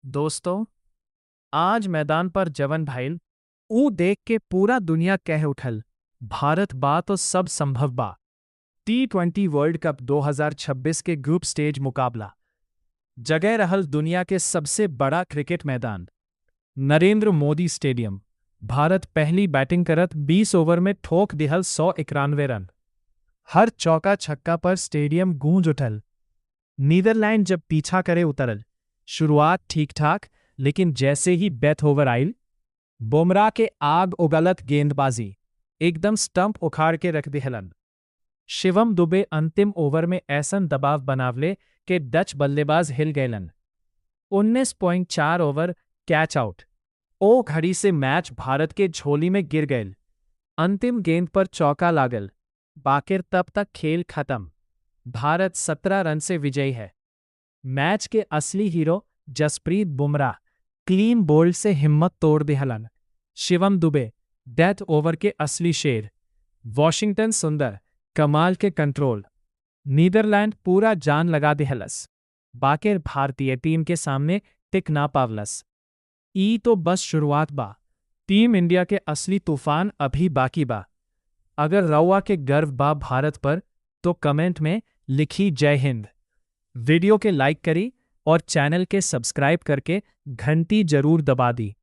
दोस्तों, आज मैदान पर जवन भाईल ऊ देख के पूरा दुनिया कह उठल। भारत बा तो सब संभव बा। T20 वर्ल्ड कप 2026 के ग्रुप स्टेज मुकाबला जगह रहल दुनिया के सबसे बड़ा क्रिकेट मैदान नरेंद्र मोदी स्टेडियम। भारत पहली बैटिंग करत 20 ओवर में ठोक दिहल 191 रन। हर चौका छक्का पर स्टेडियम गूंज उठल। नीदरलैंड जब पीछा करे उतरल। शुरुआत ठीक ठाक, लेकिन जैसे ही बेथ ओवर आइल, बुमराह के आग उगलत गेंदबाजी एकदम स्टंप उखाड़ के रख दिहलन। शिवम दुबे अंतिम ओवर में ऐसन दबाव बनावले कि डच बल्लेबाज हिल गयलन। 19.4 ओवर कैच आउट। ओ घड़ी से मैच भारत के झोली में गिर गयल। अंतिम गेंद पर चौका लागल। बाकिर तब तक खेल खत्म। भारत 17 रन से विजयी है। मैच के असली hero Jasprit Bumrah clean bowled से हिम्मत तोड़ दिहलन। शिवम दुबे डेथ ओवर के असली शेर। वॉशिंगटन सुंदर कमाल के कंट्रोल। नीदरलैंड पूरा जान लगा दिहलस। बाकिर भारतीय टीम के सामने टिक ना पावलस। ई तो बस शुरुआत बा। टीम इंडिया के असली तूफान अभी बाकी बा। अगर रउआ के गर्व बा भारत पर, तो कमेंट में लिखी जय हिंद। वीडियो के लाइक करी और चैनल के सब्सक्राइब करके घंटी जरूर दबा दी।